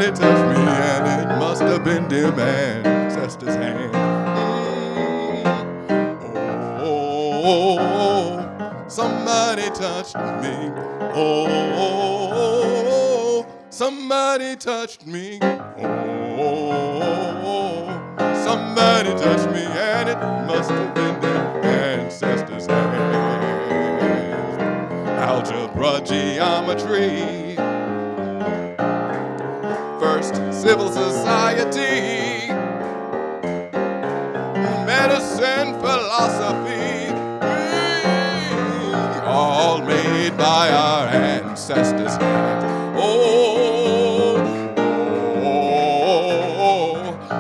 Somebody touched me and it must have been them ancestors' hand. Oh, somebody touched me. Oh, somebody touched me. Oh, somebody touched me and it must have been them ancestors' hand. Algebra, geometry, first civil society, medicine, philosophy, all made by our ancestors' hands. Oh,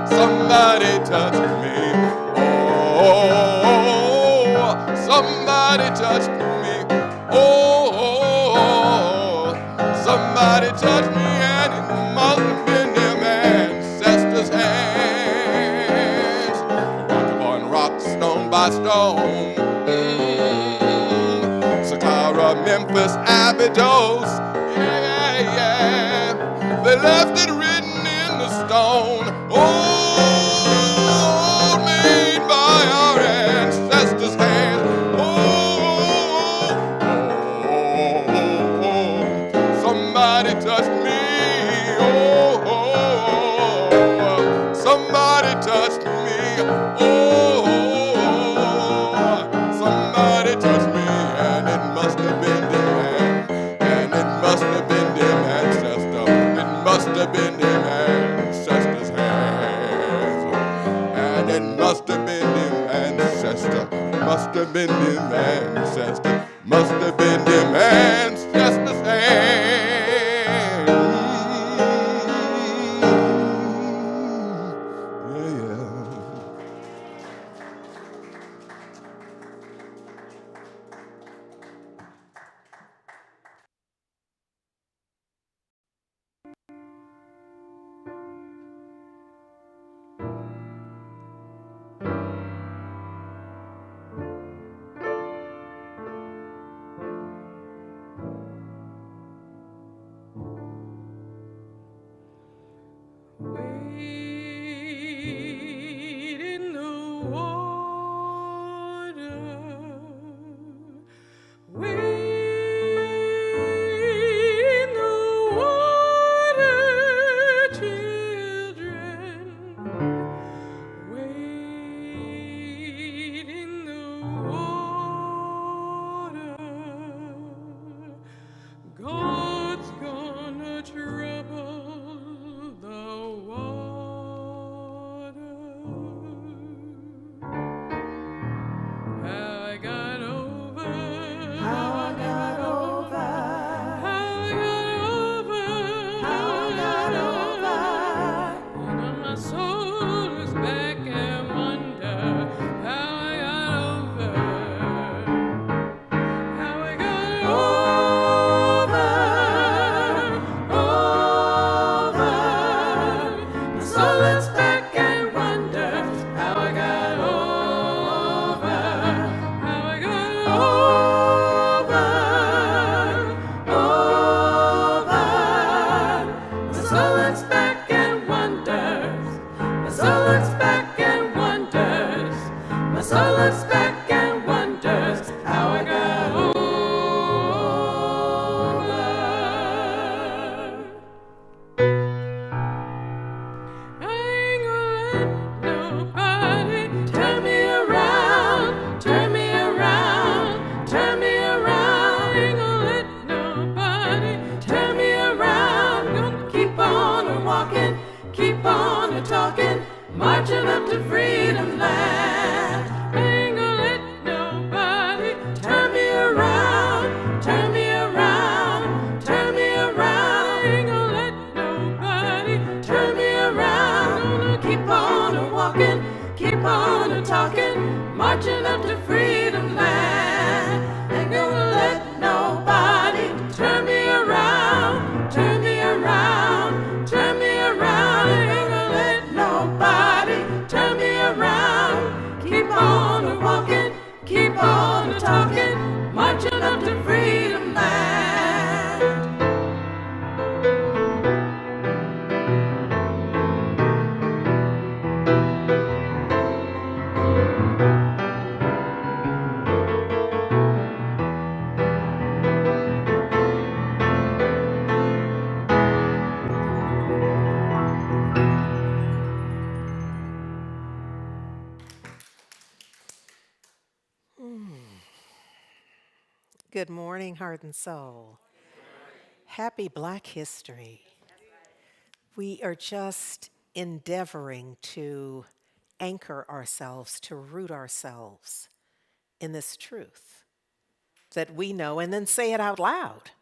somebody touched me. Oh, somebody touched me. Oh, somebody touched me and it must have been them ancestors' hands. Rock upon rock, stone by stone. Saqqara, Memphis, Abydos. Yeah, yeah. They left it written in the stone. Oh, made by our ancestors' hands. Somebody touched me. Oh, somebody touched me. Oh, somebody touched me, and it must have been them, and it must have been them ancestors. It must have been them ancestors' hands, and it must have been them ancestors. Must have been them ancestors. Must have been them ancestors' hands. Wade in the water, wade in the water, children, wade in the water. God's gonna trouble the water. How I got over. How I got over. How I got over. How I got over. You know my soul is back and wonder how I got over. How I got over. Over. My soul is back and wonder how I got over. How I got over. Over. My soul is back and wonders. My soul is back and wonders. My soul is back and wonders how I got over. I ain't gonna let nobody turn me around, turn me around, turn me around. I ain't gonna let nobody turn me around. Gonna keep on a walking, keep on a talking, marching up to freedom land. I ain't gonna let nobody turn me around, turn me around, turn me around. I ain't gonna let nobody turn me around. Gonna keep on a walking, keep on a talking, marching up to freedom land. Ain't gonna let nobody turn me around, turn me around, turn me around. Ain't gonna let nobody turn me around. Keep on a walking, keep on a talking, marching up to freedom land. Good morning, heart and soul. Happy Black History. We are just endeavoring to anchor ourselves, to root ourselves in this truth that we know, and then say it out loud.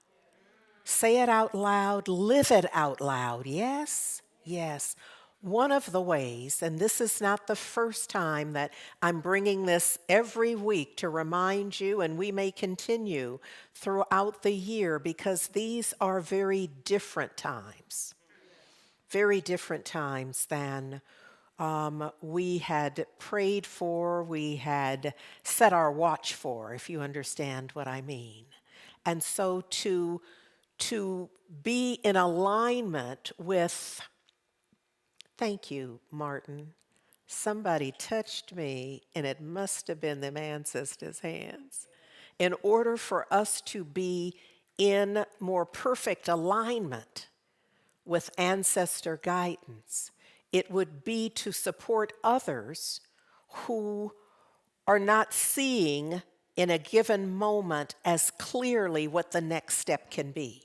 Say it out loud, live it out loud. Yes, yes. One of the ways, and this is not the first time that I'm bringing this every week to remind you, and we may continue throughout the year because these are very different times than we had prayed for, we had set our watch for, if you understand what I mean. And so to be in alignment with, thank you, Martin. Somebody touched me, and it must have been them ancestors' hands. In order for us to be in more perfect alignment with ancestor guidance, it would be to support others who are not seeing in a given moment as clearly what the next step can be.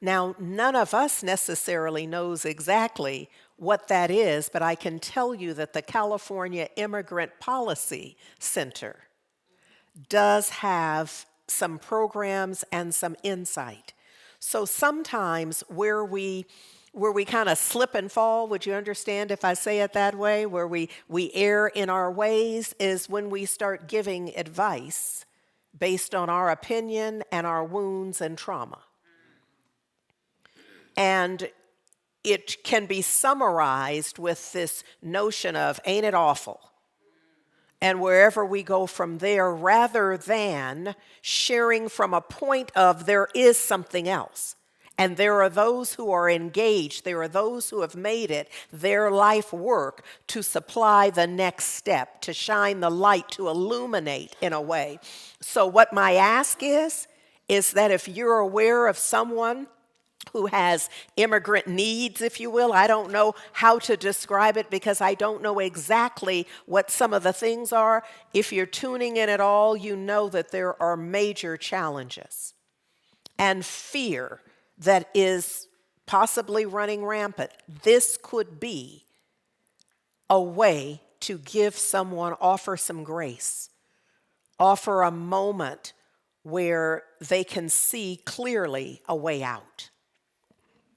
Now, none of us necessarily knows exactly what that is, but I can tell you that the California Immigrant Policy Center does have some programs and some insight. So sometimes where we kind of slip and fall, would you understand if I say it that way, where we err in our ways, is when we start giving advice based on our opinion and our wounds and trauma. And it can be summarized with this notion of, ain't it awful? And wherever we go from there, rather than sharing from a point of there is something else. And there are those who are engaged, there are those who have made it their life work to supply the next step, to shine the light, to illuminate in a way. So what my ask is that if you're aware of someone who has immigrant needs, if you will. I don't know how to describe it because I don't know exactly what some of the things are. If you're tuning in at all, you know that there are major challenges and fear that is possibly running rampant. This could be a way to give someone, offer some grace, offer a moment where they can see clearly a way out.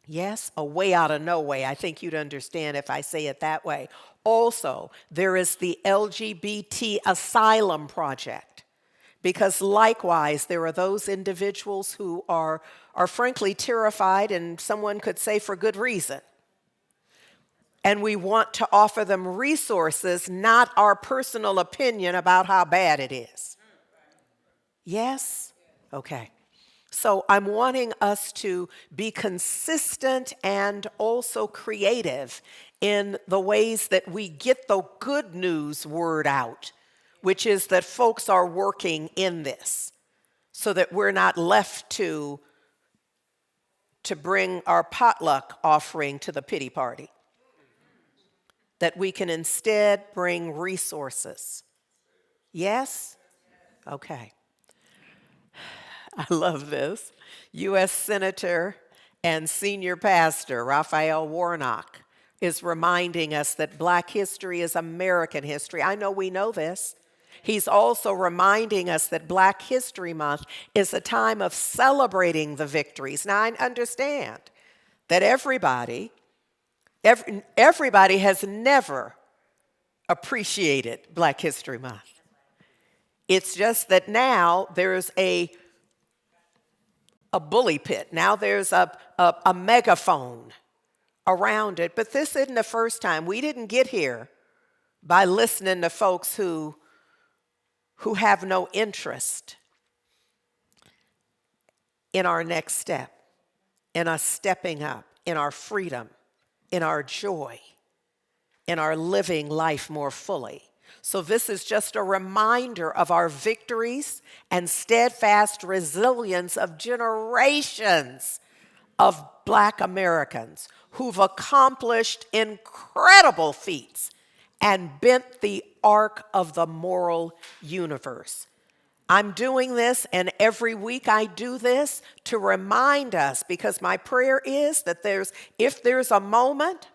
Yes, a way out of no way. I think you'd understand if I say it that way. Also, there is the LGBT Asylum Project, because likewise, there are those individuals who are frankly terrified, and someone could say for good reason. And we want to offer them resources, not our personal opinion about how bad it is. Yes? Okay. So I'm wanting us to be consistent and also creative in the ways that we get the good news word out, which is that folks are working in this so that we're not left to bring our potluck offering to the pity party, that we can instead bring resources. Yes? Okay. I love this. U.S. Senator and senior pastor Raphael Warnock is reminding us that Black history is American history. I know we know this. He's also reminding us that Black History Month is a time of celebrating the victories. Now, I understand that everybody has never appreciated Black History Month. It's just that now there's a bully pit. Now there's a megaphone around it. But this isn't the first time. We didn't get here by listening to folks who have no interest in our next step, in us stepping up, in our freedom, in our joy, in our living life more fully. So this is just a reminder of our victories and steadfast resilience of generations of Black Americans who've accomplished incredible feats and bent the arc of the moral universe. I'm doing this, and every week I do this to remind us, because my prayer is that if there's a moment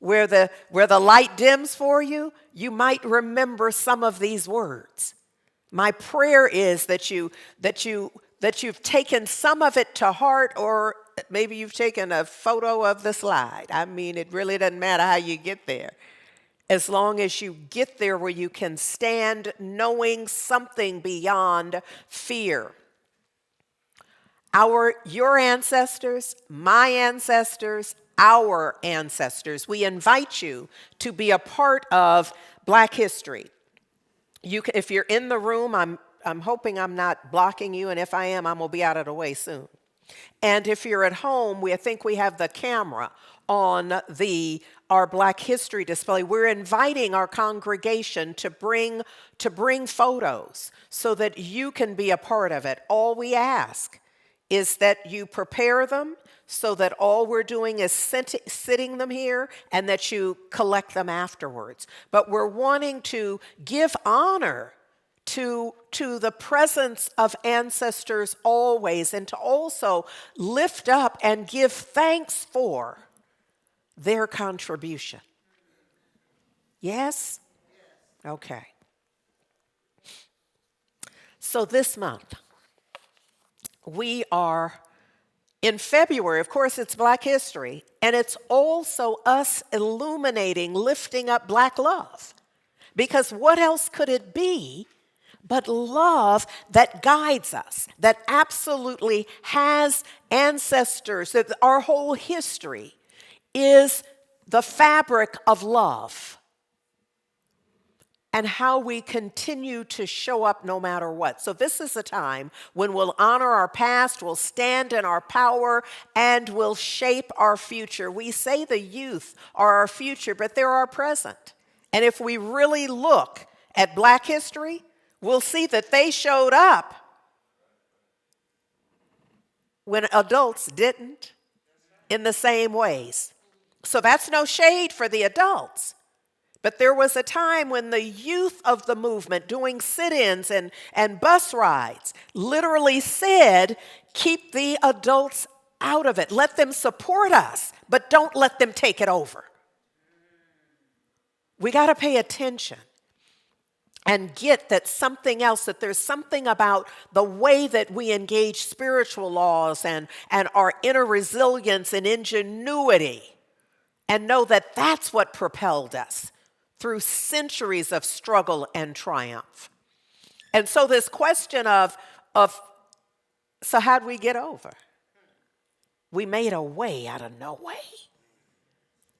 where the light dims for you, you might remember some of these words. My prayer is that you've taken some of it to heart, or maybe you've taken a photo of the slide. I mean, it really doesn't matter how you get there, as long as you get there where you can stand knowing something beyond fear. Your ancestors, my ancestors, our ancestors, we invite you to be a part of Black history. If you're in the room, I'm hoping I'm not blocking you, and if I am, I'm going to be out of the way soon. And if you're at home, I think we have the camera on our Black history display. We're inviting our congregation to bring photos so that you can be a part of it. All we ask is that you prepare them so that all we're doing is sitting them here, and that you collect them afterwards. But we're wanting to give honor to the presence of ancestors always, and to also lift up and give thanks for their contribution. Yes? Okay. So this month, we are in February. Of course, it's Black history, and it's also us illuminating, lifting up Black love. Because what else could it be but love that guides us, that absolutely has ancestors, that our whole history is the fabric of love, and how we continue to show up no matter what. So this is a time when we'll honor our past, we'll stand in our power, and we'll shape our future. We say the youth are our future, but they're our present. And if we really look at Black history, we'll see that they showed up when adults didn't in the same ways. So that's no shade for the adults. But there was a time when the youth of the movement, doing sit-ins and bus rides, literally said, keep the adults out of it. Let them support us, but don't let them take it over. We got to pay attention and get that something else, that there's something about the way that we engage spiritual laws and our inner resilience and ingenuity, and know that that's what propelled us through centuries of struggle and triumph. And so this question of so how'd we get over? We made a way out of no way.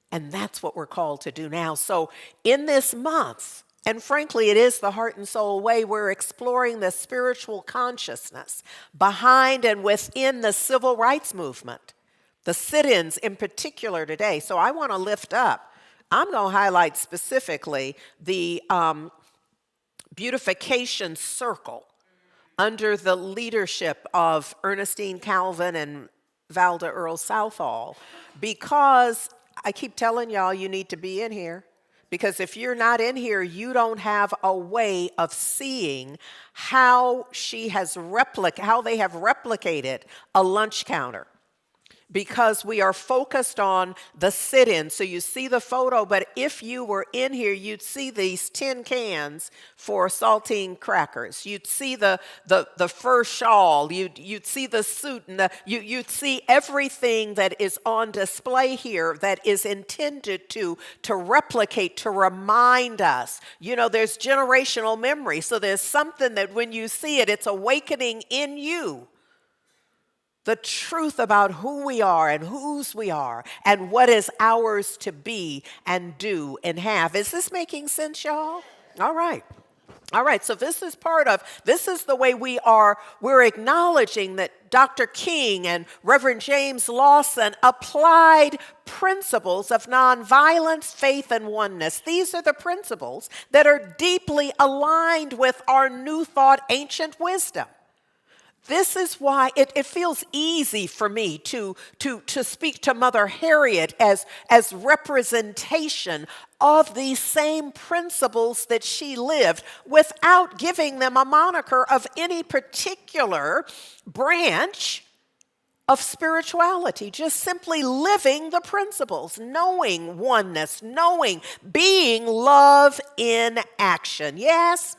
And that's what we're called to do now. So in this month, and frankly, it is the Heart and Soul Way, we're exploring the spiritual consciousness behind and within the civil rights movement, the sit-ins in particular today. So I want to lift up, I'm going to highlight specifically the beautification circle under the leadership of Ernestine Calvin and Valda Earl Southall, because I keep telling y'all you need to be in here. Because if you're not in here, you don't have a way of seeing how they have replicated a lunch counter. Because we are focused on the sit-in. So you see the photo, but if you were in here, you'd see these tin cans for saltine crackers. You'd see the fur shawl. You'd see the suit, and you'd see everything that is on display here that is intended to replicate, to remind us. You know, there's generational memory. So there's something that when you see it, it's awakening in you the truth about who we are and whose we are and what is ours to be and do and have. Is this making sense, y'all? All right. All right, so this is the way we're acknowledging that Dr. King and Reverend James Lawson applied principles of nonviolence, faith, and oneness. These are the principles that are deeply aligned with our New Thought ancient wisdom. This is why it feels easy for me to speak to Mother Harriet as representation of these same principles that she lived without giving them a moniker of any particular branch of spirituality, just simply living the principles, knowing oneness, being love in action. Yes?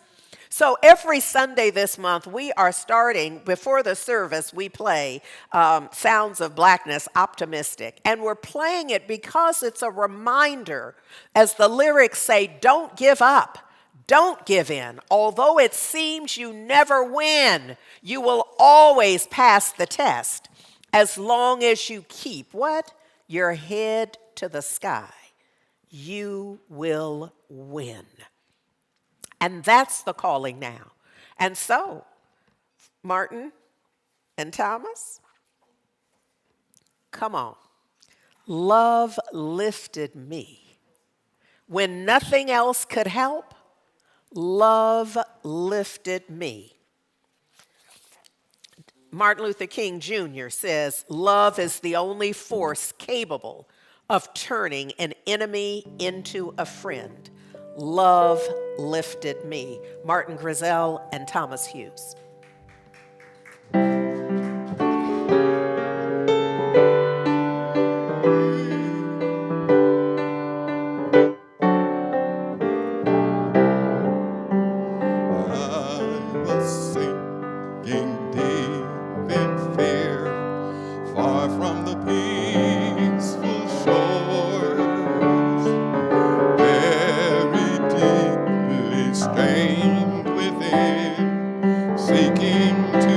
So every Sunday this month, we are starting, before the service, we play Sounds of Blackness, Optimistic. And we're playing it because it's a reminder, as the lyrics say, don't give up. Don't give in. Although it seems you never win, you will always pass the test as long as you keep what? Your head to the sky. You will win. And that's the calling now. And so, Martin and Thomas, come on. Love lifted me. When nothing else could help, love lifted me. Martin Luther King Jr. says, love is the only force capable of turning an enemy into a friend. Love lifted me. Martin Grisell and Thomas Hughes. Sinking deep in fear, far from the peaceful shores, very deeply stained within, seeking to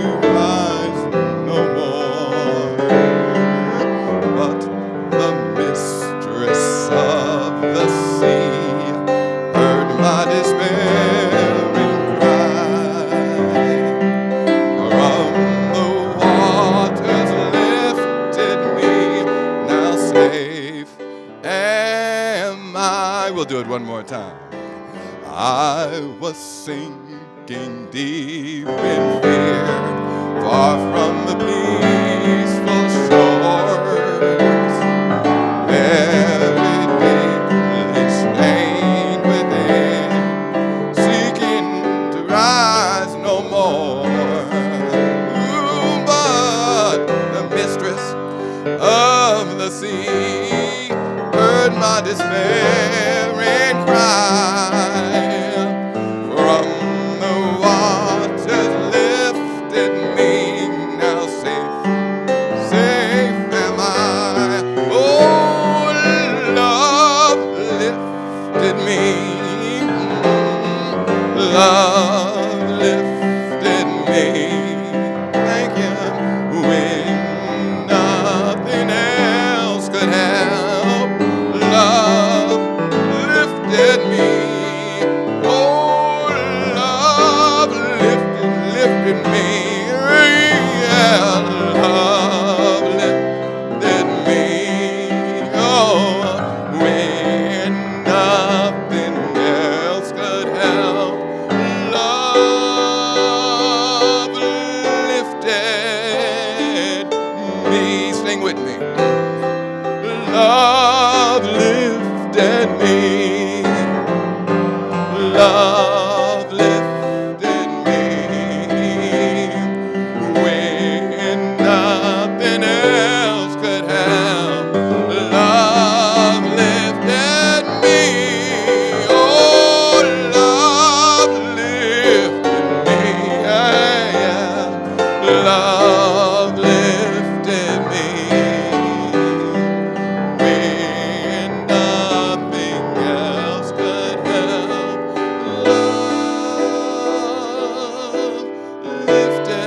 rise no more. Ooh, but the mistress of the sea heard my despairing cry. Love lifted me, thank you, when nothing else could help. Love lifted me, oh, love lifted me, yeah, love lifted me, oh, when nothing else could help. Sing with me. Love lifted me. Love lifted me. When nothing else could help. Love lifted me. Oh, love lifted me. Yeah, yeah. Love lifted me. When nothing else could help, love lifted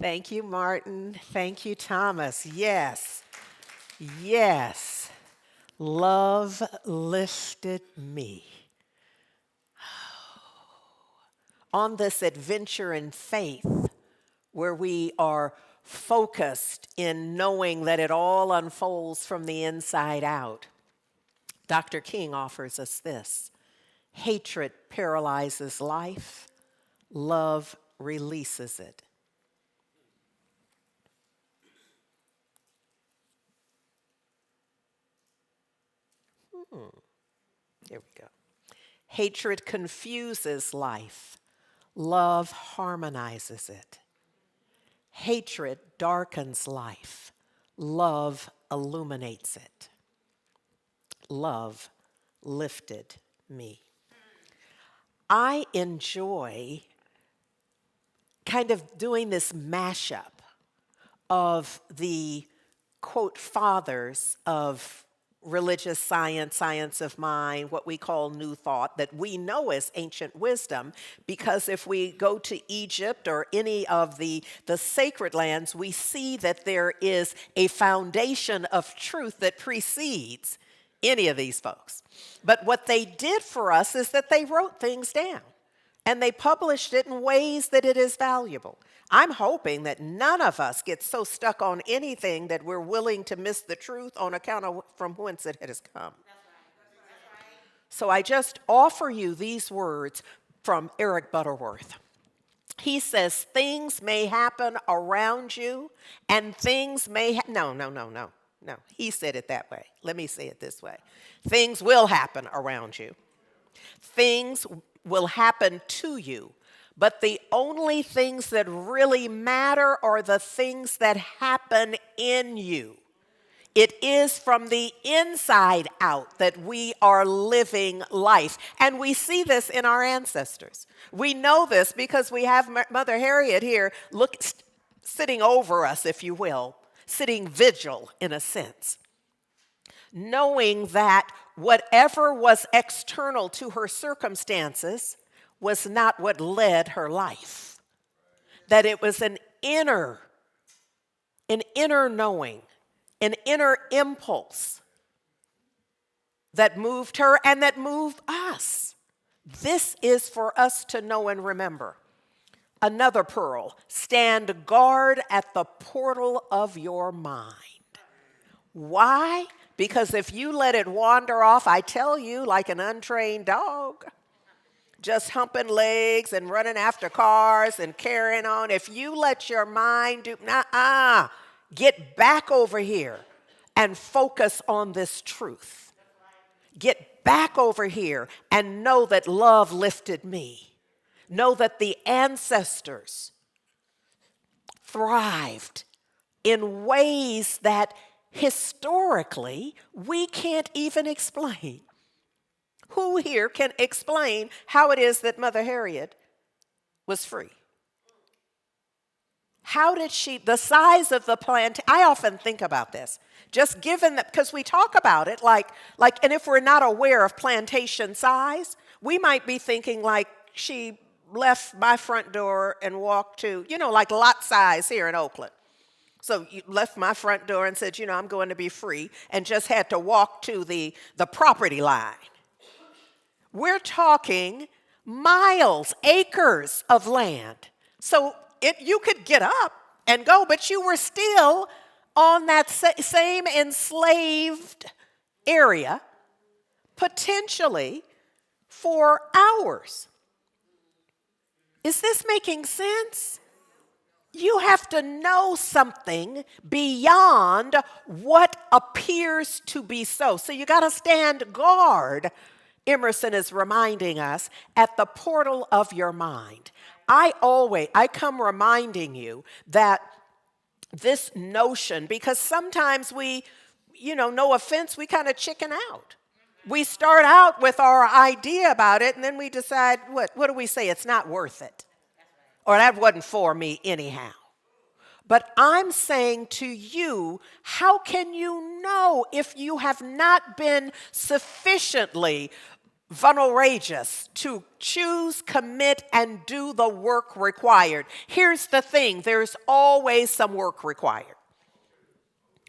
Thank you, Martin. Thank you, Thomas. Yes. Yes. Love lifted me. On this adventure in faith, where we are focused in knowing that it all unfolds from the inside out, Dr. King offers us this: hatred paralyzes life, love releases it. Here we go. Hatred confuses life, love harmonizes it. Hatred darkens life, love illuminates it. Love lifted me. I enjoy kind of doing this mashup of the, quote, fathers of religious science, science of mind, what we call New Thought, that we know as ancient wisdom, because if we go to Egypt or any of the sacred lands, we see that there is a foundation of truth that precedes any of these folks. But what they did for us is that they wrote things down and they published it in ways that it is valuable. I'm hoping that none of us get so stuck on anything that we're willing to miss the truth on account of from whence it has come. So I just offer you these words from Eric Butterworth. He says, things may happen around you and things may No, he said it that way. Let me say it this way. Things will happen around you. Things will happen to you. But the only things that really matter are the things that happen in you. It is from the inside out that we are living life. And we see this in our ancestors. We know this because we have Mother Harriet here sitting over us, if you will, sitting vigil in a sense, knowing that whatever was external to her circumstances was not what led her life, that it was an inner knowing, an inner impulse that moved her and that moved us. This is for us to know and remember. Another pearl: stand guard at the portal of your mind. Why? Because if you let it wander off, I tell you, like an untrained dog, just humping legs and running after cars and carrying on, if you let your mind get back over here and focus on this truth. Get back over here and know that love lifted me. Know that the ancestors thrived in ways that historically we can't even explain. Who here can explain how it is that Mother Harriet was free? How did she, the size of the plant, I often think about this, just given that, because we talk about it like, and if we're not aware of plantation size, we might be thinking like she left my front door and walked to, like lot size here in Oakland. So you left my front door and said, I'm going to be free, and just had to walk to the property line. We're talking miles, acres of land. So you could get up and go, but you were still on that same enslaved area, potentially for hours. Is this making sense? You have to know something beyond what appears to be so. So you got to stand guard, Emerson is reminding us, at the portal of your mind. I come reminding you that this notion, because sometimes we, no offense, we kind of chicken out. We start out with our idea about it, and then we decide, what do we say? It's not worth it. Or that wasn't for me anyhow. But I'm saying to you, how can you know if you have not been sufficiently vulnerable to choose, commit, and do the work required? Here's the thing, there's always some work required.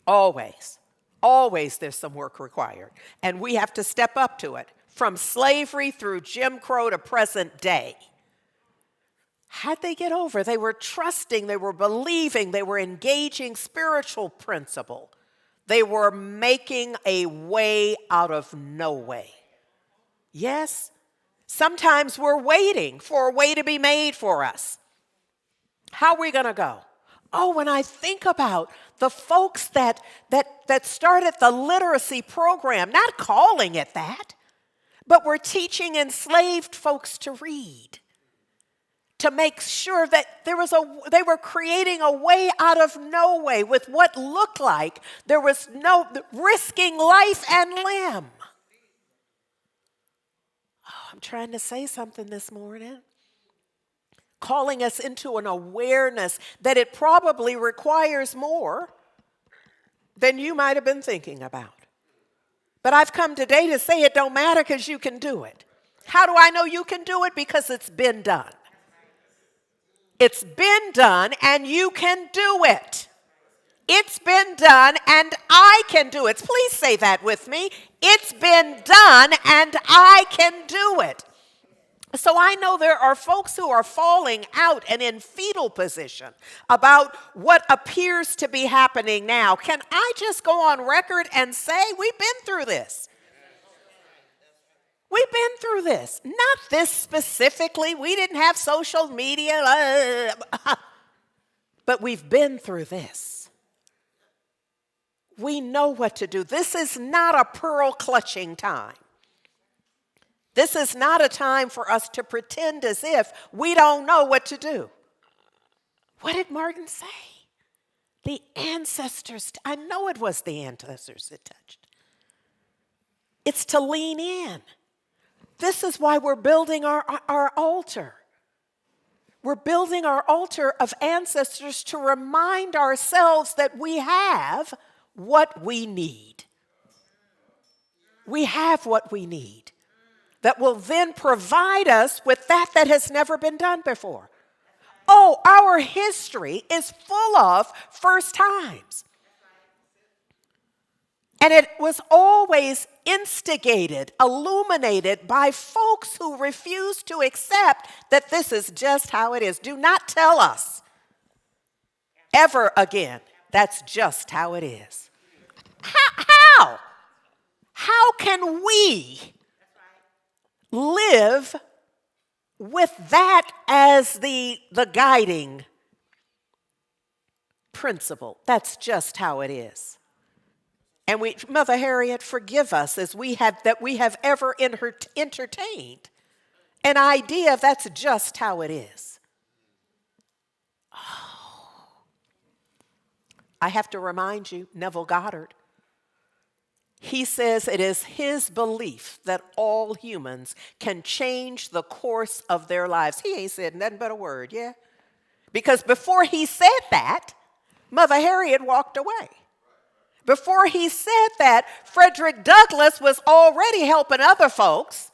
Always. Always there's some work required, and we have to step up to it. From slavery through Jim Crow to present day. How'd they get over? They were trusting, they were believing, they were engaging spiritual principle. They were making a way out of no way. Yes, sometimes we're waiting for a way to be made for us. How are we going to go? Oh, when I think about the folks that started the literacy program, not calling it that, but were teaching enslaved folks to read, to make sure that they were creating a way out of no way with what looked like there was no risking life and limb. Oh, I'm trying to say something this morning. Calling us into an awareness that it probably requires more than you might have been thinking about. But I've come today to say it don't matter because you can do it. How do I know you can do it? Because it's been done. It's been done and you can do it. It's been done and I can do it. Please say that with me. It's been done and I can do it. So I know there are folks who are falling out and in fetal position about what appears to be happening now. Can I just go on record and say we've been through this? We've been through this. Not this specifically. We didn't have social media. But we've been through this. We know what to do. This is not a pearl clutching time. This is not a time for us to pretend as if we don't know what to do. What did Martin say? The ancestors, I know it was the ancestors it touched. It's to lean in. This is why we're building our altar. We're building our altar of ancestors to remind ourselves that we have what we need. We have what we need. That will then provide us with that has never been done before. Oh, our history is full of first times. And it was always instigated, illuminated by folks who refuse to accept that this is just how it is. Do not tell us ever again that's just how it is. How? How can we live with that as the guiding principle? That's just how it is. And Mother Harriet, forgive us as we have ever entertained an idea of that's just how it is. Oh. I have to remind you, Neville Goddard, he says it is his belief that all humans can change the course of their lives. He ain't said nothing but a word, yeah? Because before he said that, Mother Harriet walked away. Before he said that, Frederick Douglass was already helping other folks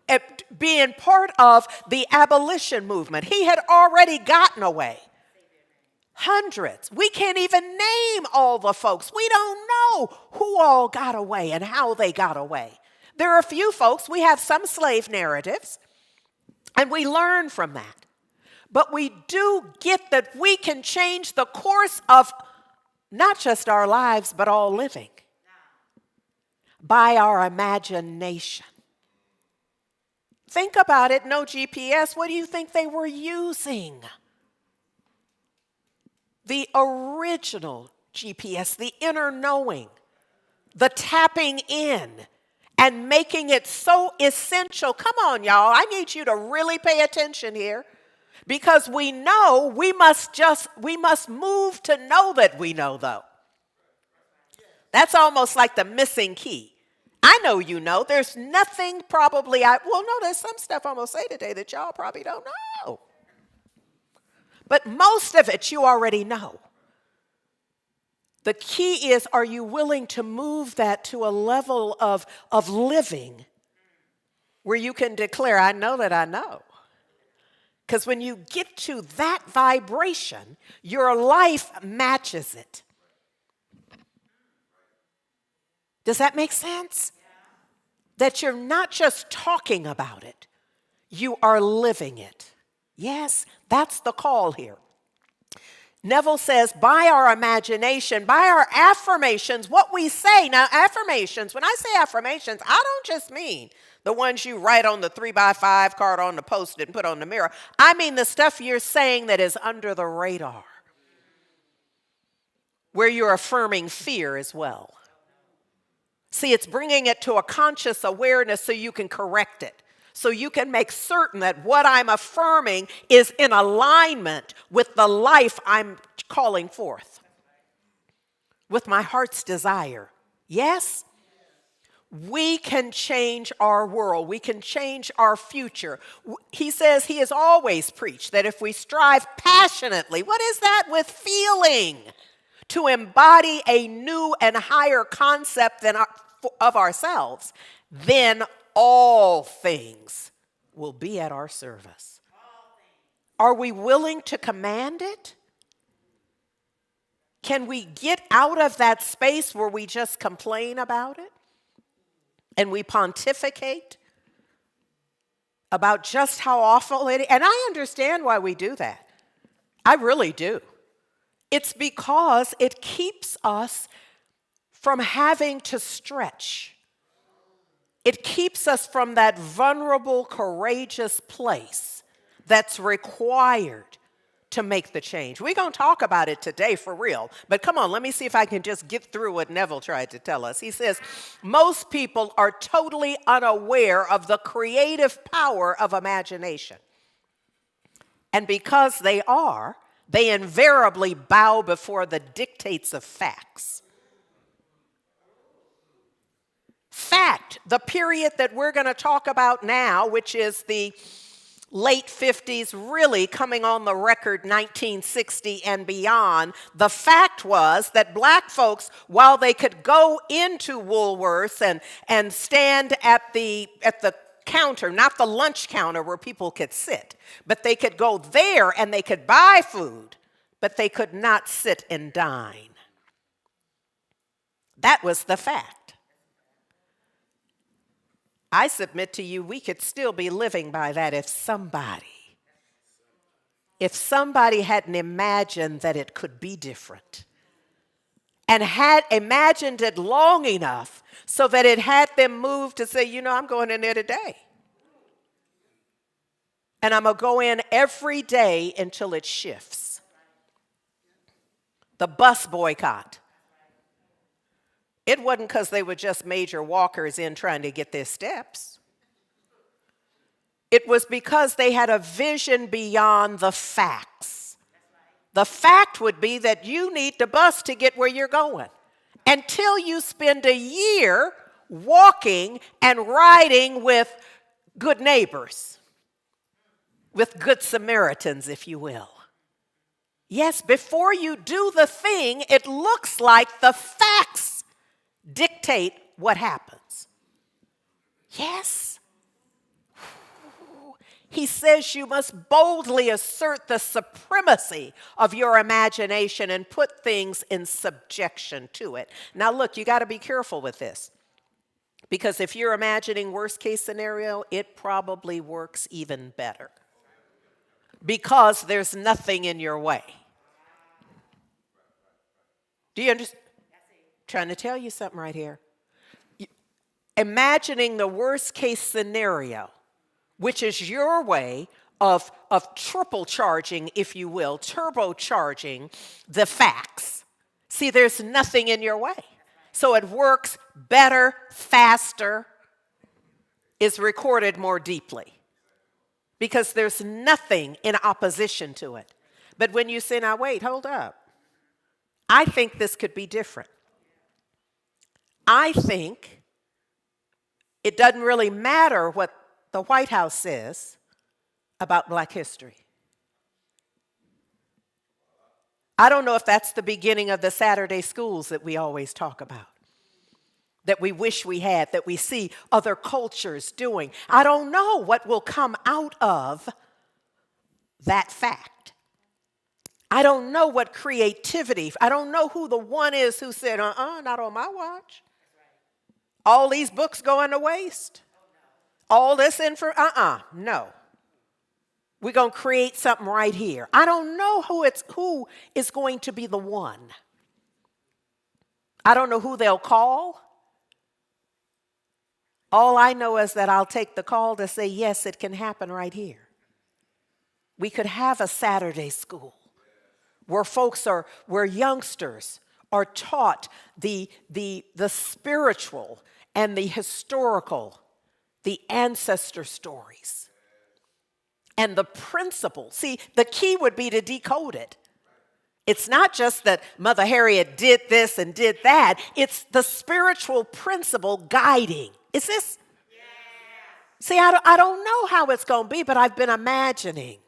at being part of the abolition movement. He had already gotten away. Hundreds. We can't even name all the folks. We don't know who all got away and how they got away. There are a few folks, we have some slave narratives, and we learn from that. But we do get that we can change the course of not just our lives, but all living by our imagination. Think about it, no GPS. What do you think they were using? The original GPS, the inner knowing, the tapping in, and making it so essential. Come on, y'all. I need you to really pay attention here. Because we know we must move to know that we know, though. That's almost like the missing key. I know you know. There's nothing probably, there's some stuff I'm going to say today that y'all probably don't know. But most of it you already know. The key is, are you willing to move that to a level of living where you can declare, I know that I know. Because when you get to that vibration, your life matches it. Does that make sense? That you're not just talking about it, you are living it. Yes, that's the call here. Neville says, by our imagination, by our affirmations, what we say. Now, affirmations, when I say affirmations, I don't just mean the ones you write on the 3x5 card on the post-it and put on the mirror. I mean the stuff you're saying that is under the radar, where you're affirming fear as well. See, it's bringing it to a conscious awareness so you can correct it. So you can make certain that what I'm affirming is in alignment with the life I'm calling forth, with my heart's desire. Yes? We can change our world. We can change our future. He says he has always preached that if we strive passionately, what is that? With feeling, to embody a new and higher concept of ourselves, then all things will be at our service. Are we willing to command it? Can we get out of that space where we just complain about it and we pontificate about just how awful it is? And I understand why we do that. I really do. It's because it keeps us from having to stretch. It keeps us from that vulnerable, courageous place that's required to make the change. We're going to talk about it today for real. But come on, let me see if I can just get through what Neville tried to tell us. He says, most people are totally unaware of the creative power of imagination. And because they are, they invariably bow before the dictates of facts. Fact, the period that we're going to talk about now, which is the late 50s, really coming on the record 1960 and beyond, the fact was that black folks, while they could go into Woolworths and stand at the counter, not the lunch counter where people could sit, but they could go there and they could buy food, but they could not sit and dine. That was the fact. I submit to you, we could still be living by that if somebody hadn't imagined that it could be different and had imagined it long enough so that it had them moved to say, you know, I'm going in there today. And I'm going to go in every day until it shifts. The bus boycott. It wasn't because they were just major walkers in trying to get their steps. It was because they had a vision beyond the facts. The fact would be that you need the bus to get where you're going. Until you spend a year walking and riding with good neighbors, with good Samaritans, if you will. Yes, before you do the thing, it looks like the facts dictate what happens. Yes. He says you must boldly assert the supremacy of your imagination and put things in subjection to it. Now look, you got to be careful with this. Because if you're imagining worst case scenario, it probably works even better. Because there's nothing in your way. Do you understand? Trying to tell you something right here. Imagining the worst case scenario, which is your way of triple charging, if you will, turbocharging the facts. See, there's nothing in your way. So it works better, faster, is recorded more deeply. Because there's nothing in opposition to it. But when you say, now wait, hold up. I think this could be different. I think it doesn't really matter what the White House says about Black history. I don't know if that's the beginning of the Saturday schools that we always talk about, that we wish we had, that we see other cultures doing. I don't know what will come out of that fact. I don't know what creativity, I don't know who the one is who said, not on my watch. All these books going to waste? All this info? No. We're going to create something right here. I don't know who is going to be the one. I don't know who they'll call. All I know is that I'll take the call to say, yes, it can happen right here. We could have a Saturday school where youngsters are taught the spiritual and the historical, the ancestor stories, and the principles. See, the key would be to decode it. It's not just that Mother Harriet did this and did that. It's the spiritual principle guiding. Is this? Yeah. See, I don't know how it's going to be, but I've been imagining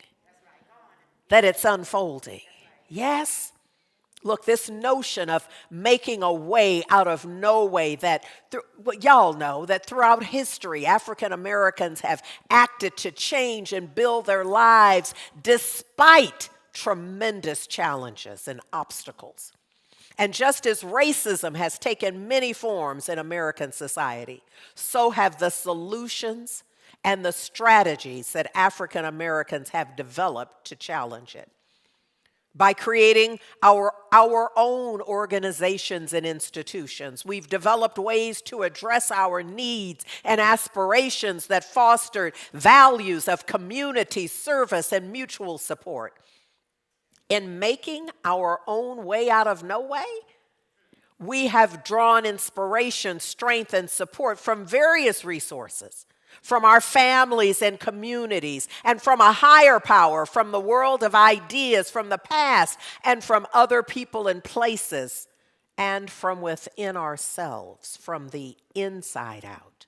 that it's unfolding. Yes? Look, this notion of making a way out of no way, that y'all know that throughout history, African Americans have acted to change and build their lives despite tremendous challenges and obstacles. And just as racism has taken many forms in American society, so have the solutions and the strategies that African Americans have developed to challenge it. By creating our own organizations and institutions, we've developed ways to address our needs and aspirations that fostered values of community, service, and mutual support. In making our own way out of no way, we have drawn inspiration, strength, and support from various resources, from our families and communities, and from a higher power, from the world of ideas, from the past, and from other people and places, and from within ourselves, from the inside out.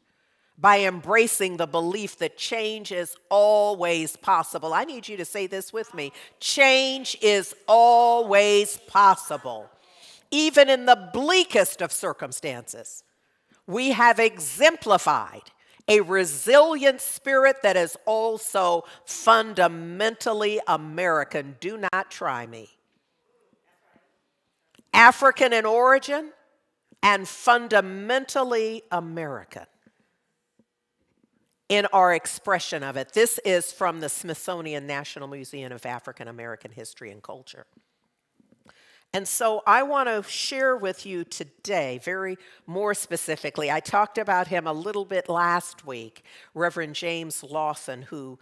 By embracing the belief that change is always possible. I need you to say this with me. Change is always possible. Even in the bleakest of circumstances, we have exemplified a resilient spirit that is also fundamentally American. Do not try me. African in origin and fundamentally American in our expression of it. This is from the Smithsonian National Museum of African American History and Culture. And so I want to share with you today, very more specifically, I talked about him a little bit last week, Reverend James Lawson, who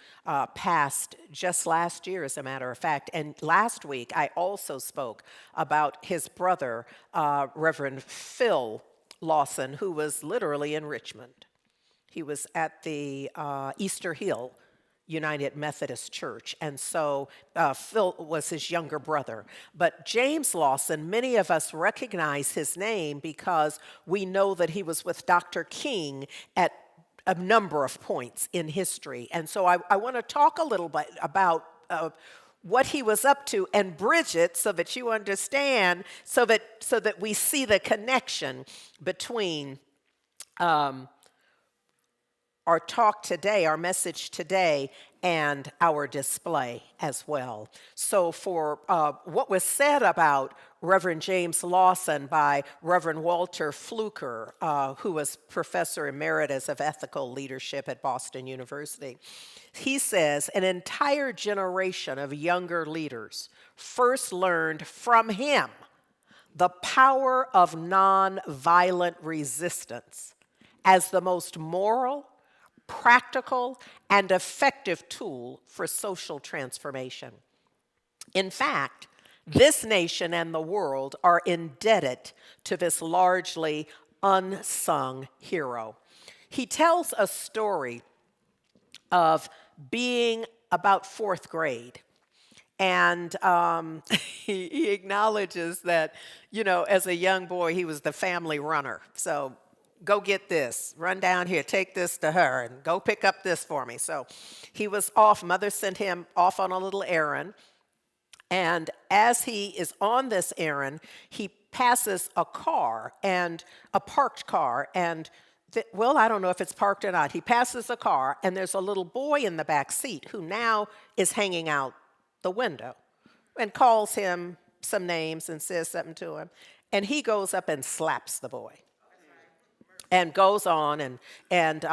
passed just last year, as a matter of fact. And last week, I also spoke about his brother, Reverend Phil Lawson, who was literally in Richmond. He was at the Easter Hill United Methodist Church, and so Phil was his younger brother. But James Lawson, many of us recognize his name because we know that he was with Dr. King at a number of points in history. And so I want to talk a little bit about what he was up to and bridge it so that you understand, so that we see the connection between our talk today, our message today, and our display as well. So for what was said about Reverend James Lawson by Reverend Walter Fluker, who was Professor Emeritus of Ethical Leadership at Boston University, he says, an entire generation of younger leaders first learned from him the power of nonviolent resistance as the most moral, practical, and effective tool for social transformation. In fact, this nation and the world are indebted to this largely unsung hero. He tells a story of being about fourth grade. And he acknowledges that, as a young boy, he was the family runner. So go get this, run down here, take this to her, and go pick up this for me. So he was off. Mother sent him off on a little errand. And as he is on this errand, he passes a car, and a parked car. And, I don't know if it's parked or not. He passes a car, and there's a little boy in the back seat who now is hanging out the window and calls him some names and says something to him. And he goes up and slaps the boy. and goes on. And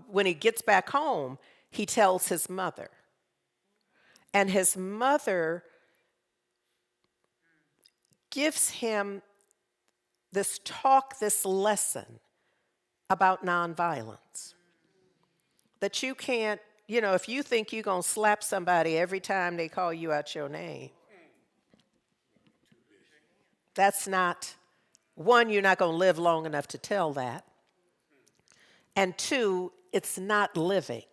when he gets back home, he tells his mother. And his mother gives him this talk, this lesson about nonviolence. That you can't, if you think you're going to slap somebody every time they call you out your name, that's not, one, you're not going to live long enough to tell that. And two, it's not living.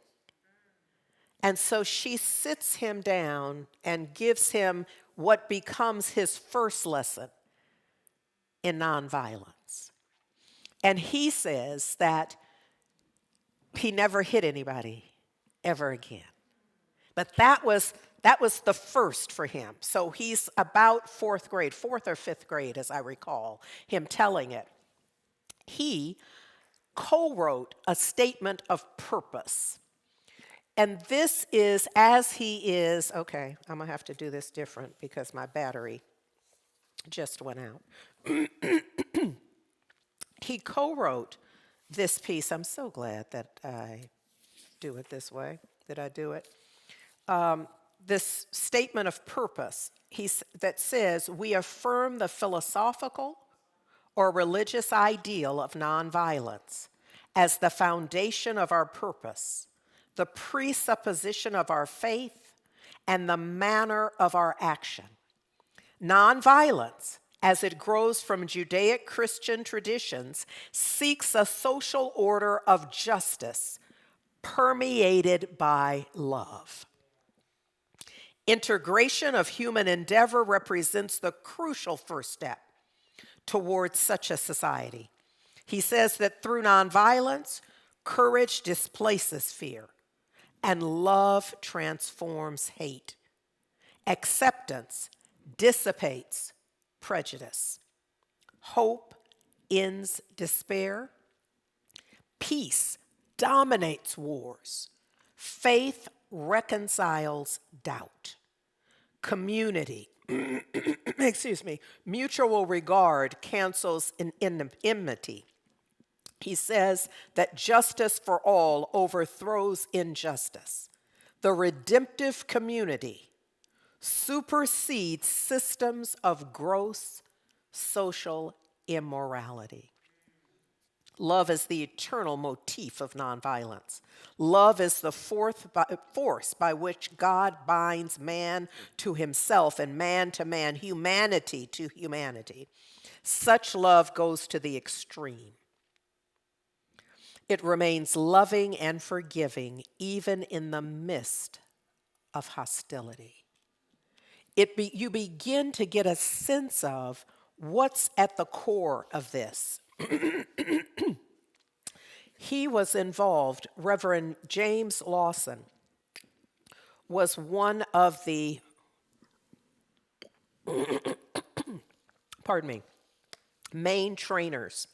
And so she sits him down and gives him what becomes his first lesson in nonviolence. And he says that he never hit anybody ever again. But that was the first for him. So he's about fourth or fifth grade, as I recall, him telling it. He co-wrote a statement of purpose. And this is, as he is, okay, I'm going to have to do this different because my battery just went out. He co-wrote this piece. I'm so glad that I do it this way, that I do it. This statement of purpose that says, we affirm the philosophical or religious ideal of nonviolence as the foundation of our purpose, the presupposition of our faith, and the manner of our action. Nonviolence, as it grows from Judaic Christian traditions, seeks a social order of justice permeated by love. Integration of human endeavor represents the crucial first step towards such a society. He says that through nonviolence, courage displaces fear, and love transforms hate. Acceptance dissipates prejudice. Hope ends despair. Peace dominates wars. Faith reconciles doubt. Community, mutual regard cancels enmity. He says that justice for all overthrows injustice. The redemptive community supersedes systems of gross social immorality. Love is the eternal motif of nonviolence. Love is the force by which God binds man to himself and man to man, humanity to humanity. Such love goes to the extreme. It remains loving and forgiving even in the midst of hostility. You begin to get a sense of what's at the core of this. He was involved, Reverend James Lawson was one of the, main trainers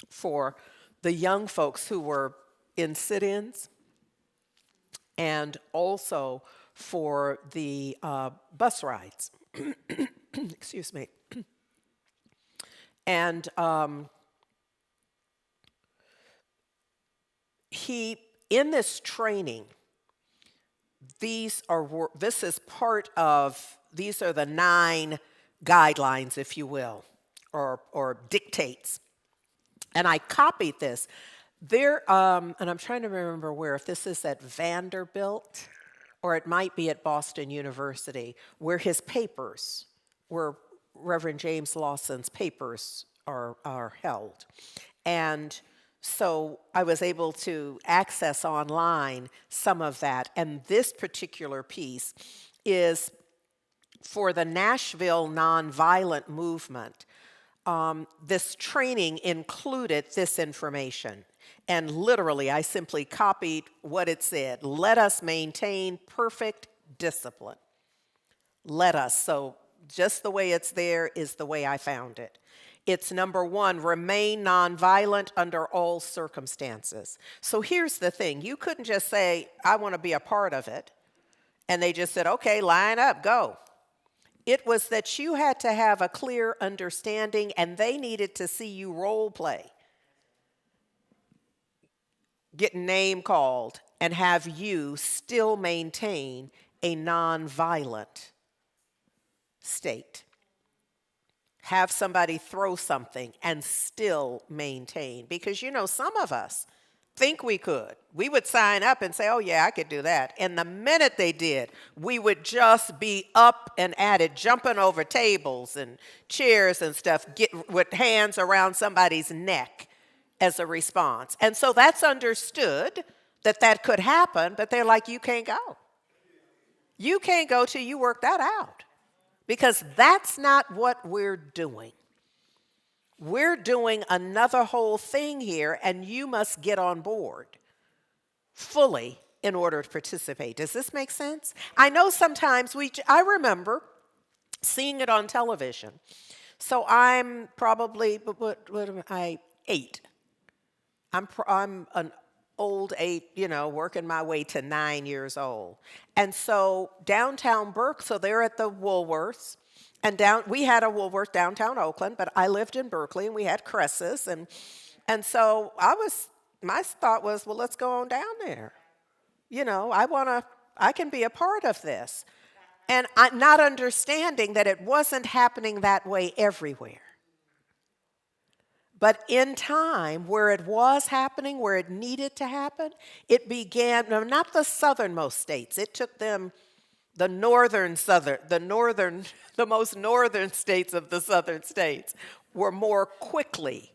for the young folks who were in sit-ins and also for the bus rides. Excuse me. And in this training, these are the 9 guidelines, if you will, or dictates. And I copied this. And I'm trying to remember if this is at Vanderbilt or it might be at Boston University, where his papers, where Reverend James Lawson's papers are held. And so I was able to access online some of that. And this particular piece is for the Nashville Nonviolent Movement. This training included this information. And literally, I simply copied what it said. Let us maintain perfect discipline. Let us. So just the way it's there is the way I found it. It's number 1, remain nonviolent under all circumstances. So here's the thing. You couldn't just say, I want to be a part of it. And they just said, okay, line up, go. It was that you had to have a clear understanding and they needed to see you role play. get name called, and have you still maintain a nonviolent state. Have somebody throw something and still maintain. Because, some of us think we could. We would sign up and say, oh, yeah, I could do that. And the minute they did, we would just be up and at it, jumping over tables and chairs and stuff, with hands around somebody's neck as a response. And so that's understood that could happen, but they're like, you can't go. You can't go till you work that out. Because that's not what we're doing. We're doing another whole thing here, and you must get on board fully in order to participate. Does this make sense? I know sometimes I remember seeing it on television. So I'm probably, what am I, 8. I'm an old 8, working my way to 9 years old. And so downtown Berkeley, so they're at the Woolworths. And we had a Woolworth downtown Oakland, but I lived in Berkeley, and we had Cresses. And so my thought was, well, let's go on down there. I can be a part of this. And I'm not understanding that it wasn't happening that way everywhere. But in time, where it was happening, where it needed to happen, it began, not the southernmost states. It took them the most northern states of the southern states were more quickly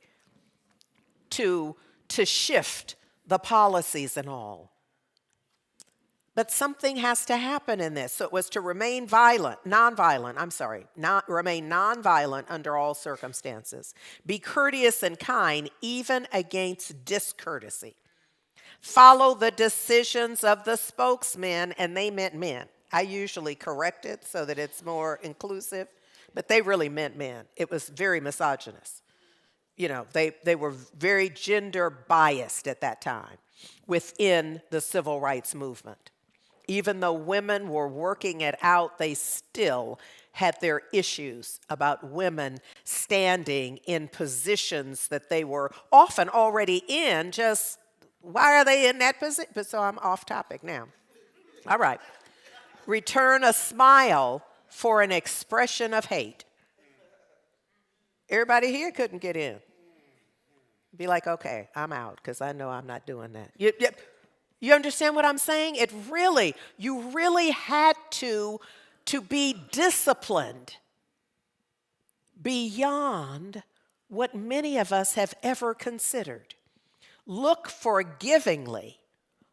to shift the policies and all. But something has to happen in this. So it was to remain remain nonviolent under all circumstances. Be courteous and kind, even against discourtesy. Follow the decisions of the spokesmen, and they meant men. I usually correct it so that it's more inclusive, but they really meant men. It was very misogynist. They were very gender biased at that time within the civil rights movement. Even though women were working it out, they still had their issues about women standing in positions that they were often already in. Just, why are they in that position? But so I'm off topic now. All right. Return a smile for an expression of hate. Everybody here couldn't get in. Be like, okay, I'm out, because I know I'm not doing that. You understand what I'm saying? You really had to be disciplined beyond what many of us have ever considered. Look forgivingly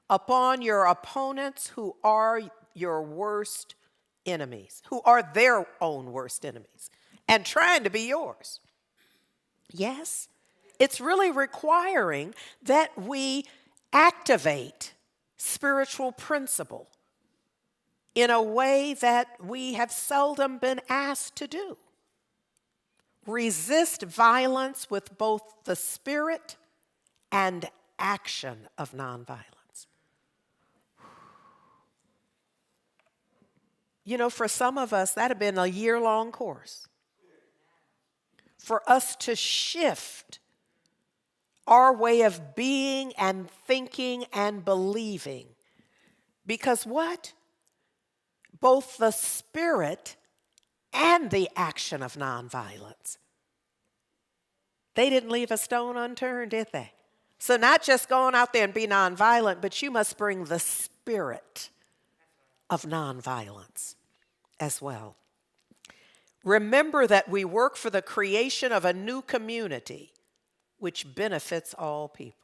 upon your opponents who are your worst enemies, who are their own worst enemies, and trying to be yours. Yes, it's really requiring that we activate spiritual principle in a way that we have seldom been asked to do. Resist violence with both the spirit and action of nonviolence. For some of us, that had been a year-long course. For us to shift our way of being and thinking and believing. Because what? Both the spirit and the action of nonviolence. They didn't leave a stone unturned, did they? So not just going out there and be nonviolent, but you must bring the spirit of nonviolence as well. Remember that we work for the creation of a new community which benefits all people.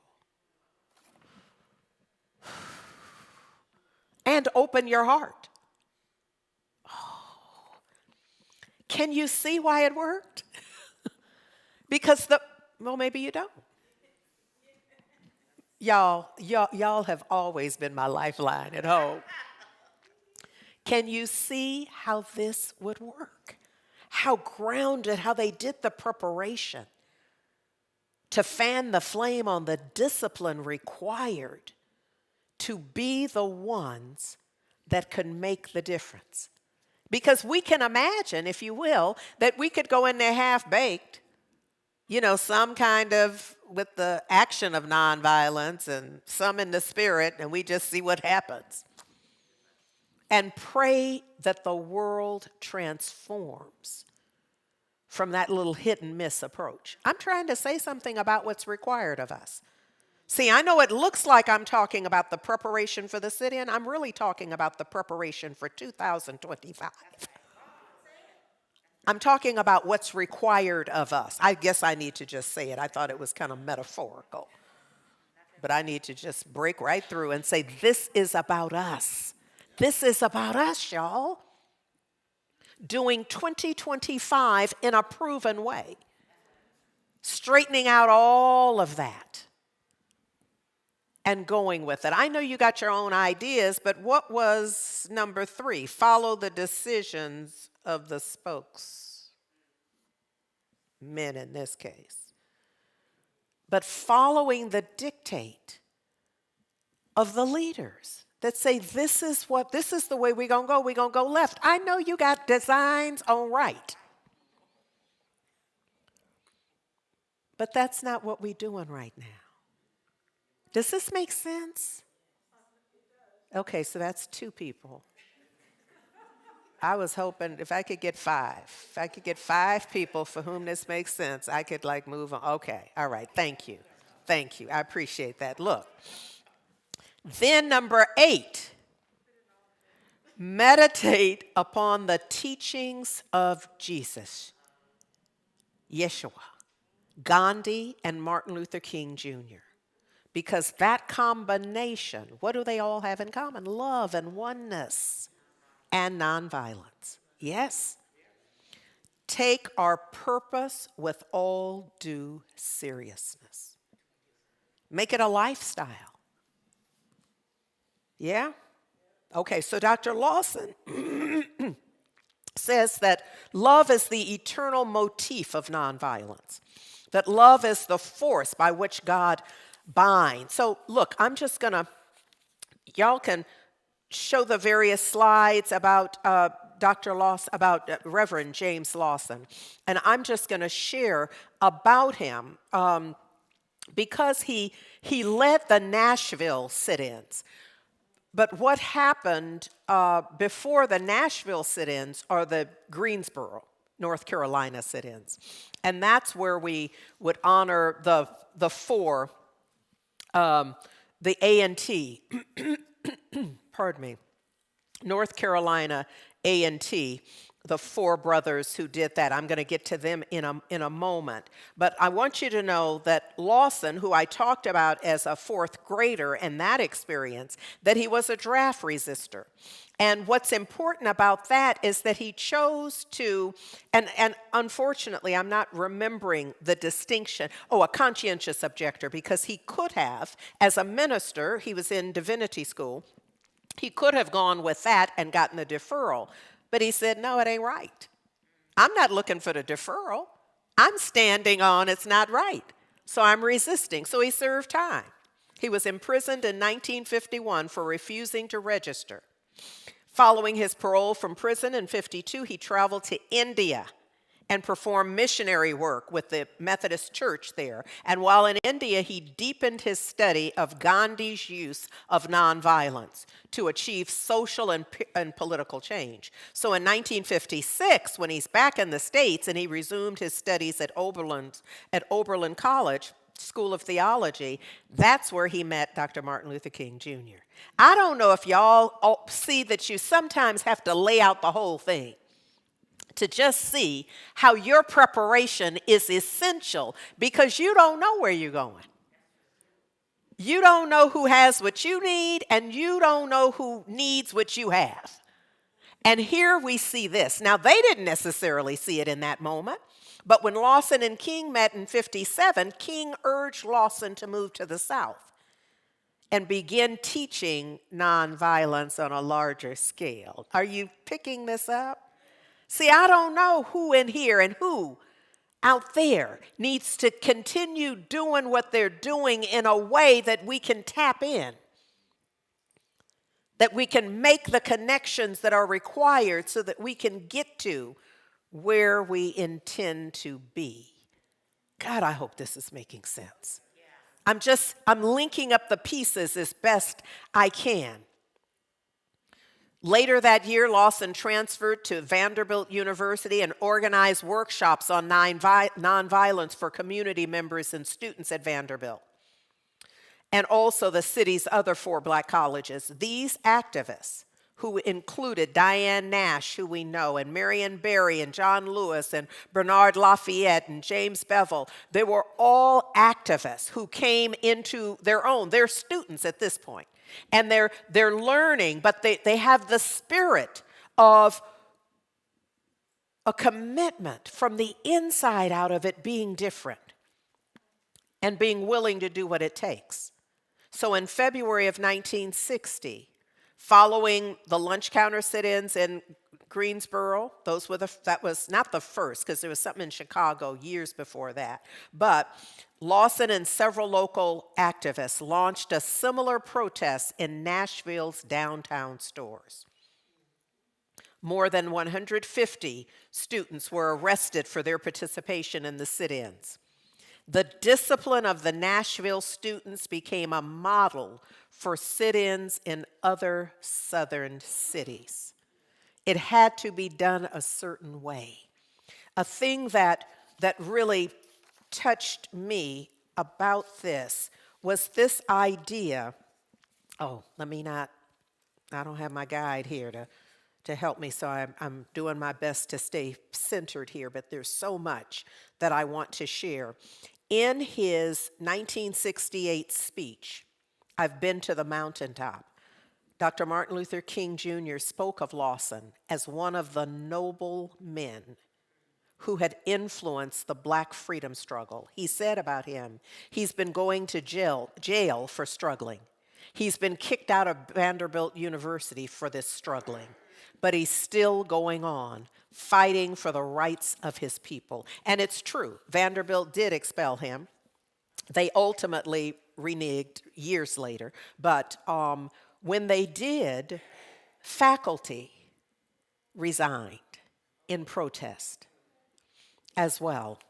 And open your heart. Oh. Can you see why it worked? Because maybe you don't. Y'all have always been my lifeline at home. Can you see how this would work? How grounded, how they did the preparation to fan the flame on the discipline required to be the ones that could make the difference. Because we can imagine, if you will, that we could go in there half-baked Some kind of with the action of nonviolence and some in the spirit, and we just see what happens. And pray that the world transforms from that little hit and miss approach. I'm trying to say something about what's required of us. See, I know it looks like I'm talking about the preparation for the sit-in. I'm really talking about the preparation for 2025. I'm talking about what's required of us. I guess I need to just say it. I thought it was kind of metaphorical. But I need to just break right through and say, this is about us. This is about us, y'all. Doing 2025 in a proven way. Straightening out all of that. And going with it. I know you got your own ideas, but what was number 3? Follow the decisions of the spokesmen in this case. But following the dictate of the leaders that say, this is the way we're going to go. We're going to go left. I know you got designs on right. But that's not what we're doing right now. Does this make sense? Okay, so that's 2 people. I was hoping if I could get 5. If I could get 5 people for whom this makes sense, I could move on. Okay, all right, thank you. Thank you, I appreciate that. Look, then number 8, meditate upon the teachings of Jesus, Yeshua, Gandhi, and Martin Luther King Jr. Because that combination, what do they all have in common? Love and oneness and nonviolence. Yes? Take our purpose with all due seriousness. Make it a lifestyle. Yeah? Okay, so Dr. Lawson says that love is the eternal motif of nonviolence, that love is the force by which God binds. So look, I'm just going to, y'all can show the various slides about Dr. Lawson, about Reverend James Lawson, and I'm just going to share about him because he led the Nashville sit-ins. But what happened before the Nashville sit-ins are the Greensboro, North Carolina sit-ins. And that's where we would honor the 4, the A&T, pardon me, North Carolina A&T, the 4 brothers who did that. I'm going to get to them in a moment. But I want you to know that Lawson, who I talked about as a 4th grader and that experience, that he was a draft resistor. And what's important about that is that he chose to, and unfortunately I'm not remembering the distinction, a conscientious objector, because he could have, as a minister, he was in divinity school, he could have gone with that and gotten the deferral. But he said, no, it ain't right. I'm not looking for the deferral. I'm standing on it's not right. So I'm resisting. So he served time. He was imprisoned in 1951 for refusing to register. Following his parole from prison in 52, he traveled to India and performed missionary work with the Methodist Church there. And while in India, he deepened his study of Gandhi's use of nonviolence to achieve social and political change. So in 1956, when he's back in the States and he resumed his studies at Oberlin College, School of Theology, that's where he met Dr. Martin Luther King Jr. I don't know if y'all see that you sometimes have to lay out the whole thing to just see how your preparation is essential, because you don't know where you're going. You don't know who has what you need, and you don't know who needs what you have. And here we see this. Now, they didn't necessarily see it in that moment, but when Lawson and King met in 57, King urged Lawson to move to the South and begin teaching nonviolence on a larger scale. Are you picking this up? See, I don't know who in here and who out there needs to continue doing what they're doing in a way that we can tap in, that we can make the connections that are required so that we can get to where we intend to be. God, I hope this is making sense. I'm linking up the pieces as best I can. Later that year, Lawson transferred to Vanderbilt University and organized workshops on nonviolence for community members and students at Vanderbilt, and also the city's other 4 black colleges. These activists, who included Diane Nash, who we know, and Marion Barry, and John Lewis, and Bernard Lafayette, and James Bevel, they were all activists who came into their own. They're students at this point. And they're learning, but they have the spirit of a commitment from the inside out of it being different and being willing to do what it takes. So in February of 1960, following the lunch counter sit-ins in Greensboro, that was not the first, because there was something in Chicago years before that, but Lawson and several local activists launched a similar protest in Nashville's downtown stores. More than 150 students were arrested for their participation in the sit-ins. The discipline of the Nashville students became a model for sit-ins in other southern cities. It had to be done a certain way. A thing that really touched me about this was this idea. I don't have my guide here to help me, so I'm doing my best to stay centered here, but there's so much that I want to share. In his 1968 speech, I've been to the mountaintop, Dr. Martin Luther King Jr. spoke of Lawson as one of the noble men who had influenced the black freedom struggle. He said about him, he's been going to jail for struggling. He's been kicked out of Vanderbilt University for this struggling, but he's still going on, fighting for the rights of his people. And it's true, Vanderbilt did expel him. They ultimately reneged years later, but when they did, faculty resigned in protest as well.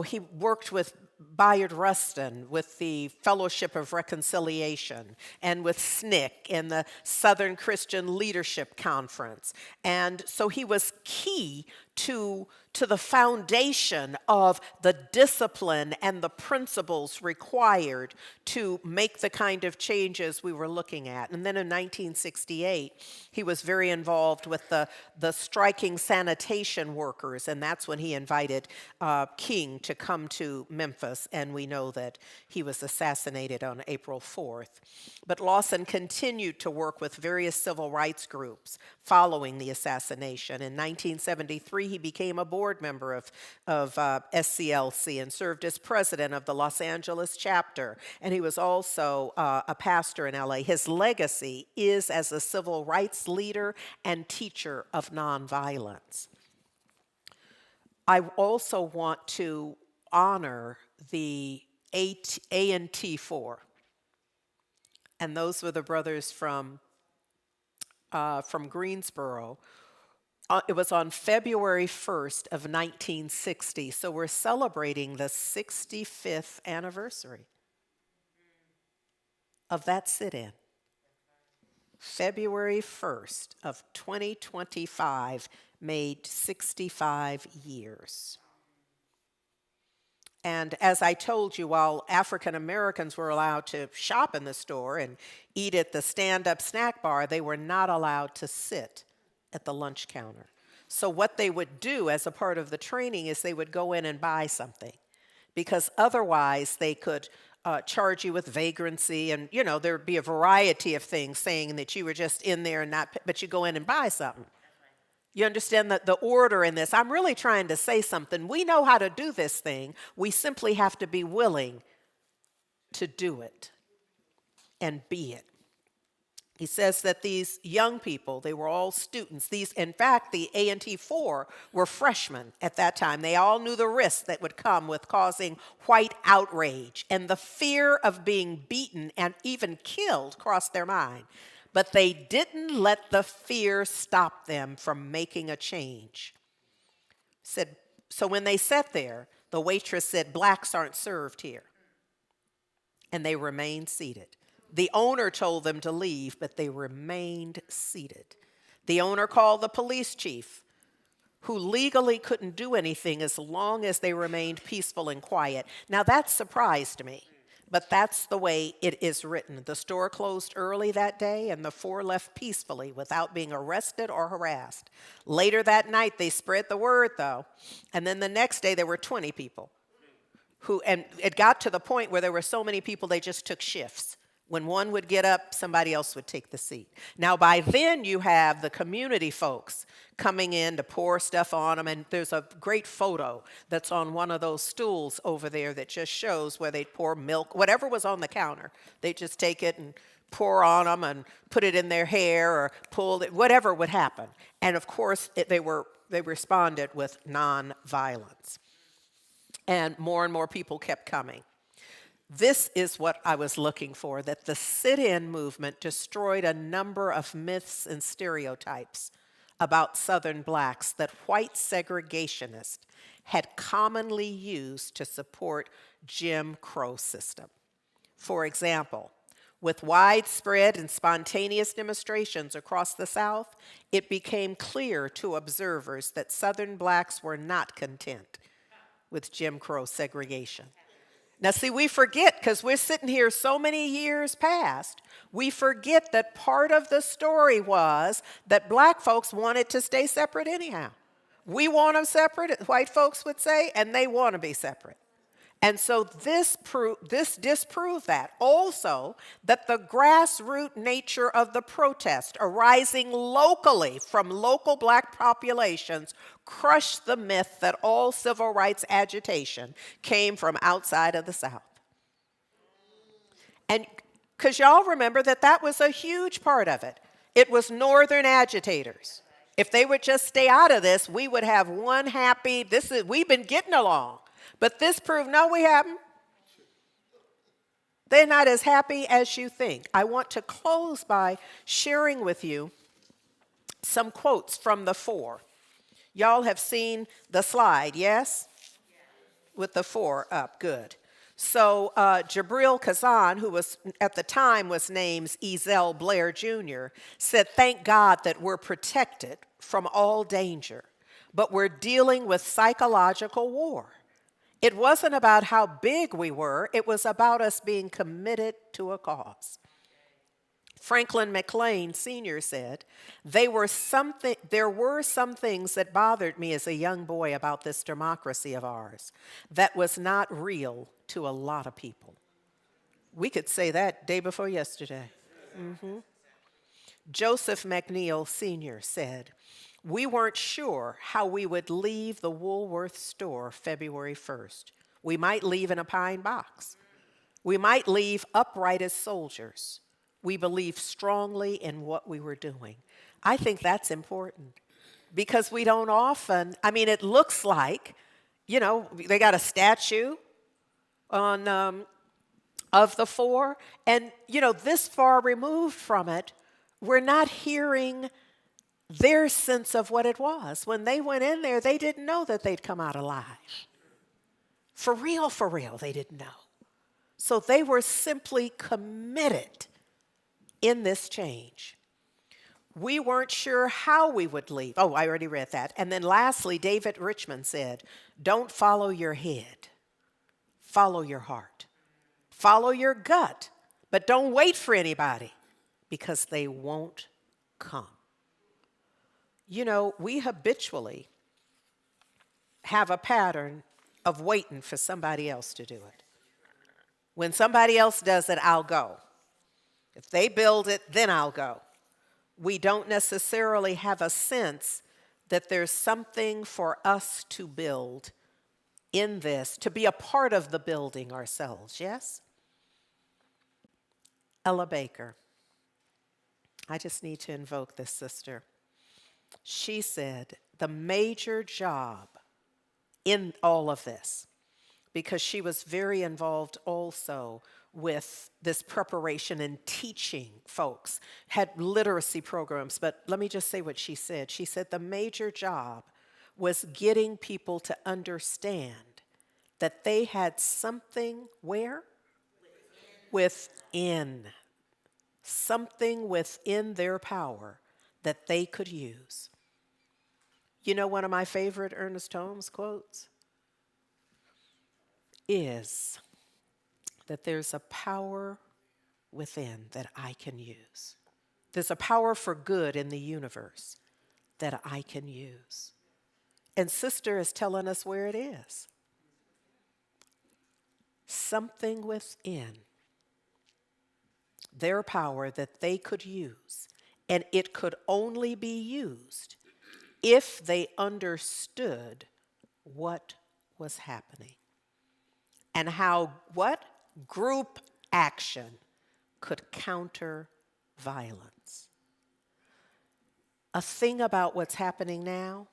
He worked with Bayard Rustin with the Fellowship of Reconciliation and with SNCC and the Southern Christian Leadership Conference. And so he was key to the foundation of the discipline and the principles required to make the kind of changes we were looking at. And then in 1968, he was very involved with the striking sanitation workers, and that's when he invited King to come to Memphis, and we know that he was assassinated on April 4th. But Lawson continued to work with various civil rights groups following the assassination. In 1973, he became a board member of SCLC and served as president of the Los Angeles chapter. And he was also a pastor in LA. His legacy is as a civil rights leader and teacher of nonviolence. I also want to honor the A&T 4. And those were the brothers from Greensboro. It was on February 1st of 1960, so we're celebrating the 65th anniversary of that sit-in. February 1st of 2025 made 65 years. And as I told you, while African Americans were allowed to shop in the store and eat at the stand-up snack bar, they were not allowed to sit at the lunch counter. So what they would do as a part of the training is they would go in and buy something, because otherwise they could charge you with vagrancy, and there'd be a variety of things saying that you were just in there and not, but you go in and buy something. You understand that the order in this? I'm really trying to say something. We know how to do this thing. We simply have to be willing to do it and be it. He says that these young people, they were all students. In fact, the A&T 4 were freshmen at that time. They all knew the risks that would come with causing white outrage, and the fear of being beaten and even killed crossed their mind. But they didn't let the fear stop them from making a change. Said So when they sat there, the waitress said, "Blacks aren't served here." And they remained seated. The owner told them to leave, but they remained seated. The owner called the police chief, who legally couldn't do anything as long as they remained peaceful and quiet. Now that surprised me, but that's the way it is written. The store closed early that day, and the four left peacefully without being arrested or harassed. Later that night, they spread the word, though, and then the next day there were 20 people and it got to the point where there were so many people they just took shifts. When one would get up, somebody else would take the seat. Now, by then, you have the community folks coming in to pour stuff on them, and there's a great photo that's on one of those stools over there that just shows where they'd pour milk, whatever was on the counter. They'd just take it and pour on them and put it in their hair or pull it, whatever would happen. And of course, they responded with nonviolence. And more people kept coming. This is what I was looking for, that the sit-in movement destroyed a number of myths and stereotypes about Southern blacks that white segregationists had commonly used to support Jim Crow system. For example, with widespread and spontaneous demonstrations across the South, it became clear to observers that Southern blacks were not content with Jim Crow segregation. Now, see, we forget, because we're sitting here so many years past, we forget that part of the story was that black folks wanted to stay separate anyhow. We want them separate, white folks would say, and they want to be separate. And so this disproved that. Also, that the grassroots nature of the protest arising locally from local black populations crushed the myth that all civil rights agitation came from outside of the South. And because y'all remember that was a huge part of it. It was Northern agitators. If they would just stay out of this, we would have one happy, we've been getting along. But this proved, no, we haven't. They're not as happy as you think. I want to close by sharing with you some quotes from the four. Y'all have seen the slide, yes? With the four up, good. So Jabril Kazan, who was at the time was named Ezell Blair Jr., said, "Thank God that we're protected from all danger, but we're dealing with psychological war. It wasn't about how big we were, it was about us being committed to a cause." Franklin McLean Sr. said, there were some things that bothered me as a young boy about this democracy of ours that was not real to a lot of people. We could say that day before yesterday. Mm-hmm. Joseph McNeil Sr. said, "We weren't sure how we would leave the Woolworth store February 1st. We might leave in a pine box. We might leave upright as soldiers. We believed strongly in what we were doing." I think that's important because we don't often, it looks like, they got a statue on of the four, and, this far removed from it, we're not hearing their sense of what it was. When they went in there, they didn't know that they'd come out alive. For real, they didn't know. So they were simply committed in this change. We weren't sure how we would leave. Oh, I already read that. And then lastly, David Richmond said, "Don't follow your head. Follow your heart. Follow your gut. But don't wait for anybody because they won't come." We habitually have a pattern of waiting for somebody else to do it. When somebody else does it, I'll go. If they build it, then I'll go. We don't necessarily have a sense that there's something for us to build in this, to be a part of the building ourselves, yes? Ella Baker. I just need to invoke this sister. She said the major job in all of this, because she was very involved also with this preparation and teaching folks, had literacy programs, but let me just say what she said. She said the major job was getting people to understand that they had something where? Within. Something within their power that they could use. You know, one of my favorite Ernest Holmes quotes is that there's a power within that I can use. There's a power for good in the universe that I can use. And Sister is telling us where it is. Something within their power that they could use. And it could only be used if they understood what was happening. And how what? Group action could counter violence. A thing about what's happening now,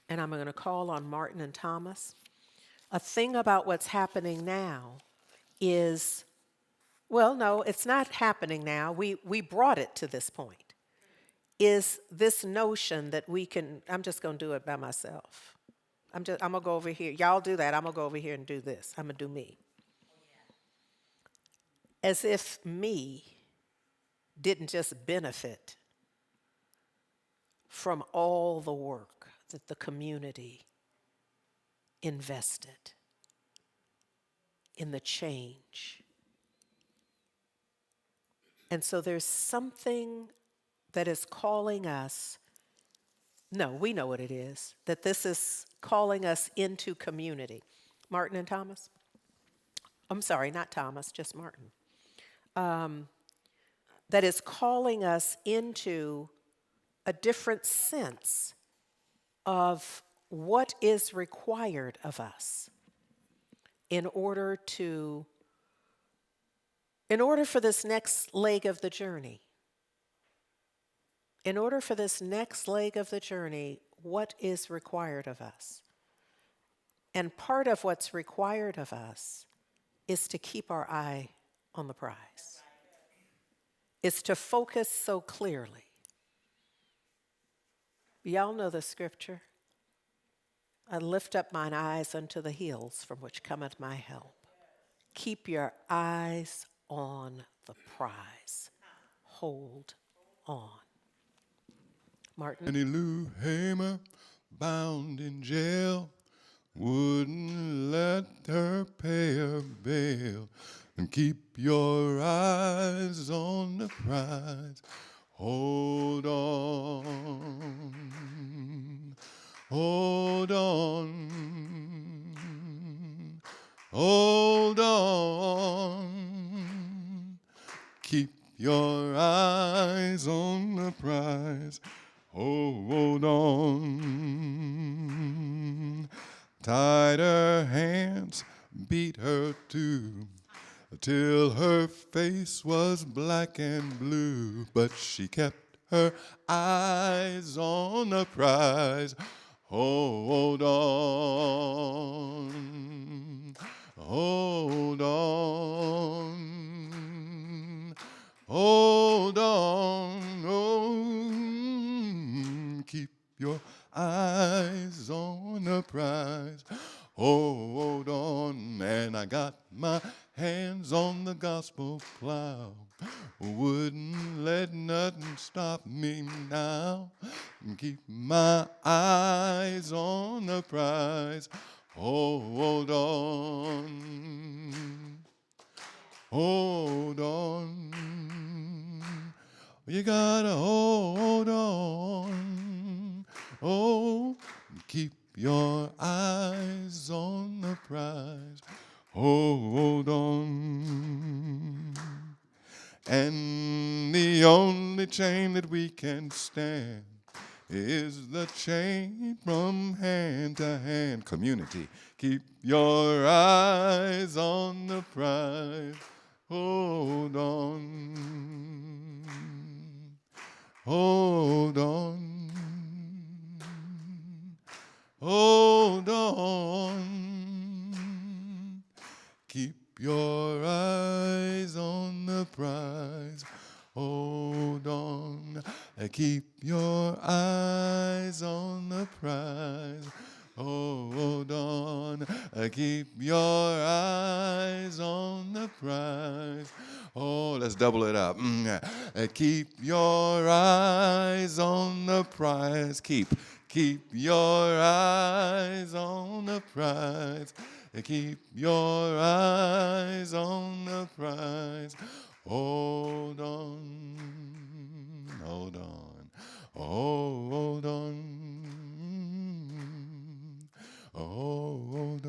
and I'm going to call on Martin and Thomas. A thing about what's happening now is, well, no, it's not happening now. We brought it to this point. Is this notion that we can, I'm just going to do it by myself. I'm going to go over here. Y'all do that. I'm going to go over here and do this. I'm going to do me. As if me didn't just benefit from all the work that the community invested in the change. And so there's something that is calling us, no, we know what it is, that this is calling us into community. Martin and Thomas? I'm sorry, not Thomas, just Martin. That is calling us into a different sense of what is required of us in order for this next leg of the journey. In order for this next leg of the journey, what is required of us? And part of what's required of us is to keep our eye on the prize. Is to focus so clearly. Y'all know the scripture. I lift up mine eyes unto the hills from which cometh my help. Keep your eyes on the prize. Hold on. Martin? Annie Lou Hamer, bound in jail, wouldn't let her pay her bail. And keep your eyes on the prize. Hold on. Hold on. Hold on. Keep your eyes on the prize. Hold on. Tied her hands, beat her too, till her face was black and blue. But she kept her eyes on the prize. Hold on. Hold on. Hold on. Oh, keep your eyes on the prize. Hold on, and I got my hands on the gospel plow. Wouldn't let nothing stop me now. Keep my eyes on the prize. Hold on. Hold on. You gotta hold on. Oh, keep your eyes on the prize. Hold on. And the only chain that we can stand is the chain from hand to hand. Community, keep your eyes on the prize. Hold on. Hold on. Hold on. Keep your eyes on the prize. Hold on. Keep your eyes on the prize. Keep your eyes on the prize. Oh, let's double it up. Keep your eyes on the prize. Keep your eyes on the prize. Keep your eyes on the prize. Hold